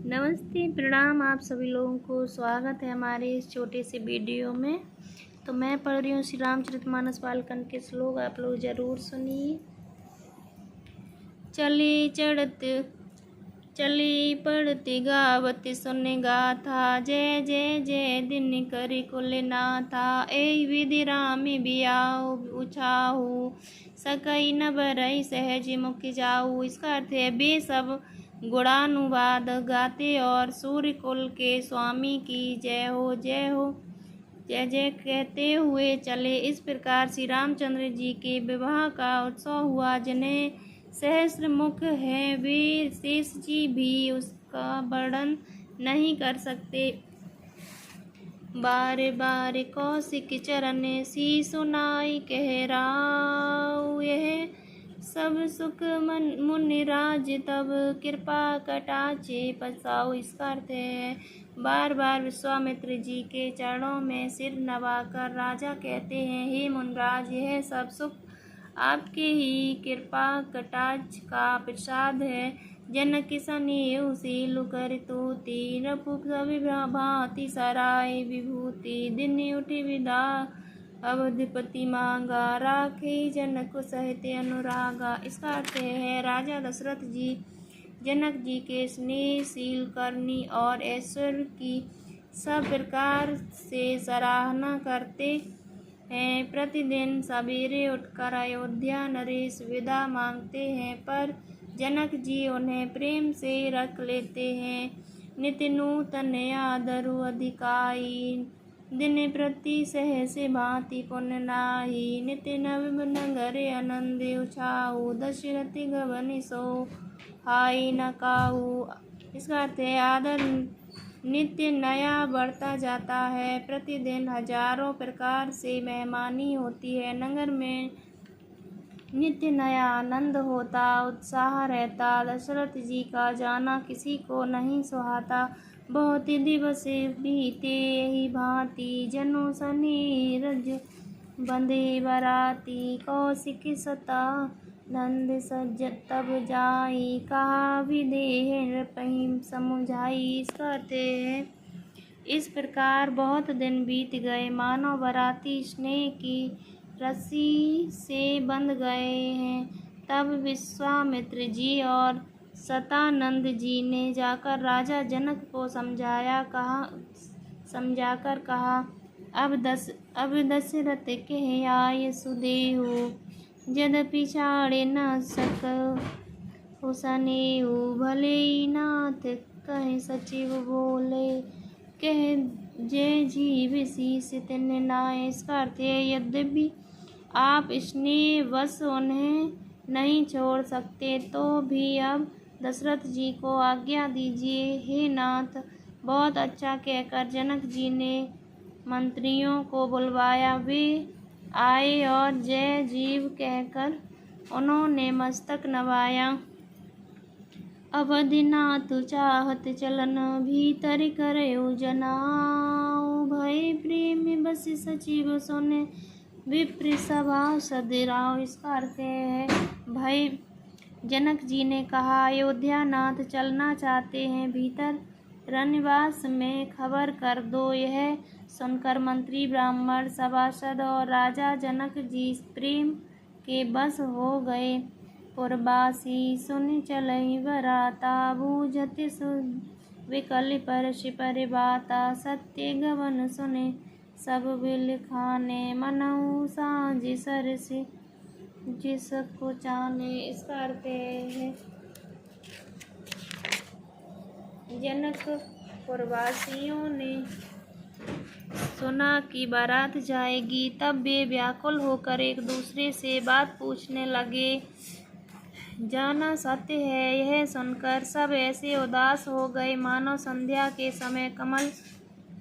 नमस्ते, प्रणाम आप सभी लोगों को। स्वागत है हमारे इस छोटे से वीडियो में। तो मैं पढ़ रही हूँ श्री रामचरितमानस बालकांड के श्लोक, आप लोग ज़रूर सुनिए। चले चढ़त चले पढ़ते गावत सुन गाथा, जय जय जय दिन करि कुल नाथा। ए विधि राम बियाहु उछाहु, सकई न बरई सहज मुख जाऊ। इसका अर्थ है वे सब गुणानुवाद गाते और सूर्य कुल के स्वामी की जय हो जय हो जय जय कहते हुए चले। इस प्रकार श्री रामचंद्र जी के विवाह का उत्सव हुआ। जिन्हें सहस्र मुख है वे शेष जी भी उसका वर्णन नहीं कर सकते। बार बार कौशिक चरण सी सुनाई कह राउ, यह सब सुख मुनिराज तब कृपा कटाचे पसाओ। इसका अर्थ है बार बार विश्वामित्र जी के चरणों में सिर नवाकर राजा कहते हैं, हे मुनिराज, यह सब सुख आपके ही कृपा कटाक्ष का प्रसाद है। जनक सनेहु शील कर तूति, नपुक भांति सराय विभूति। दिन उठि विदा अवधिपति मांगा, राखे जनक सहित अनुरागा। इसका अर्थ है राजा दशरथ जी जनक जी के स्नेहशील करनी और ऐश्वर्य की सब प्रकार से सराहना करते हैं। प्रतिदिन सवेरे उठकर अयोध्या नरेश विदा मांगते हैं, पर जनक जी उन्हें प्रेम से रख लेते हैं। नित्य नूतन आदरु अधिकाई, दिन प्रति सहस भांति पुण्य नाही। नित्य नव नगर आनंद उछाऊ, दशरथि गवन सो हाय न काहू। इसका अर्थ है आदर नित्य नया बढ़ता जाता है। प्रतिदिन हजारों प्रकार से मेहमानी होती है। नगर में नित्य नया आनंद होता, उत्साह रहता। दशरथ जी का जाना किसी को नहीं सुहाता। बहुत दिवस बीते यही भांति, जनु सनी रज बंधे बराती। कौशिक सता नंद सज तब जाई, कहा विदेह नृपहि समुझाई। इसका अर्थ है इस प्रकार बहुत दिन बीत गए, मानव बराती स्नेह की रस्सी से बंध गए हैं। तब विश्वामित्र जी और सतानंद जी ने जाकर राजा जनक को समझाकर कहा, अब दशरथ कह आय सुदेहु, यद्यपि छाड़े न सकहु सनेहु। भले नाथ कहे सचिव बोले, कह जय जीव शीस तिन नाय। इसका अर्थ है यद्यपि आप स्नेहवश उन्हें नहीं छोड़ सकते, तो भी अब दशरथ जी को आज्ञा दीजिए। हे नाथ, बहुत अच्छा कहकर जनक जी ने मंत्रियों को बुलवाया। वे आए और जय जीव कहकर उन्होंने मस्तक नवाया। अवधिनाथ चाहत चलन, भीतर करयो जनाओ। भय प्रेम बस सचिव सुने, विप्र सभा सदराओ। इसका अर्थ है भाई जनक जी ने कहा, अयोध्या नाथ चलना चाहते हैं, भीतर रनिवास में खबर कर दो। यह सुनकर मंत्री ब्राह्मण सभासद और राजा जनक जी प्रेम के बस हो गए। पुरवासी सुन चलई बराता, बूझत विकल परश परिबाता। सत्य गवन सुने सब बिल खाने, मनऊ साझ सरस जिसको चाने। इसका अर्थ है जनकपुरवासियों ने सुना कि बारात जाएगी, तब वे व्याकुल होकर एक दूसरे से बात पूछने लगे। जाना सत्य है, यह सुनकर सब ऐसे उदास हो गए मानो संध्या के समय कमल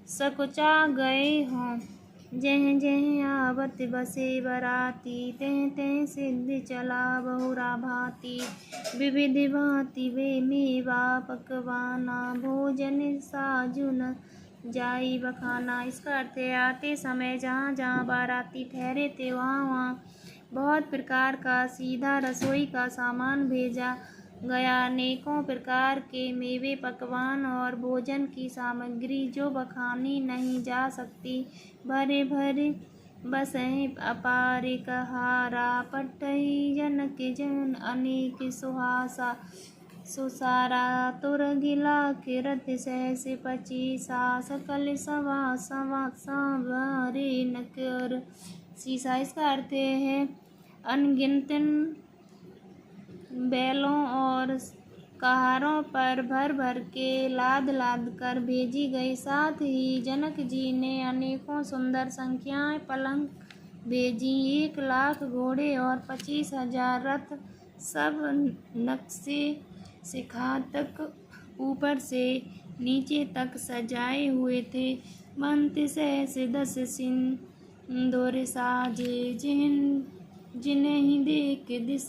सकुचा गए हों। जह जह आवत बसे बराती, तह तह सिद्ध चला बहुरा भांति। विविध भांति वे मेवा पकवाना, भोजन साजु न जाई बखाना। इसका अर्थ है आते समय जहाँ जहाँ बाराती ठहरे थे वहाँ वहाँ बहुत प्रकार का सीधा रसोई का सामान भेजा। गया अनेकों प्रकार के मेवे, पकवान और भोजन की सामग्री जो बखानी नहीं जा सकती। भरे भरे बसें अपारिक हारा पट्टई जनक जन अनेक सुहासा सुसारा तुर गिला किरत सहस पचीसा सकल सवा सवा सावरे नकर सीसा। इसका अर्थ है अनगिनत बैलों और कहारों पर भर भर के लाद लाद कर भेजी गई। साथ ही जनक जी ने अनेकों सुंदर संख्याएं पलंग भेजी। 1,00,000 घोड़े और 25,000 रथ सब नक्शे शिखा तक ऊपर से नीचे तक सजाए हुए थे। मंत सहस 10 सिंदूर साजे जिन्हें देख दिस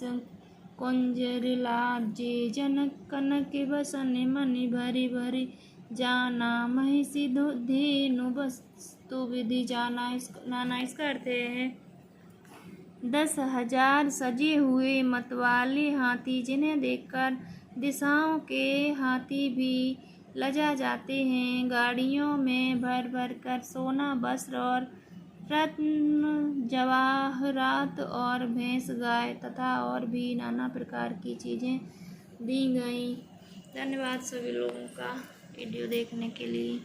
कुंजर लाजे। जनक कनक बसन मणि भरी भरी जाना महिषी धेनु वस्तु विधि जाना। इसका अर्थ है 10,000 सजे हुए मतवाले हाथी जिन्हें देखकर दिशाओं के हाथी भी लजा जाते हैं। गाड़ियों में भर भर कर सोना वस्त्र और रत्न जवाहरात और भैंस गाय तथा और भी नाना प्रकार की चीज़ें दी गई। धन्यवाद सभी लोगों का वीडियो देखने के लिए।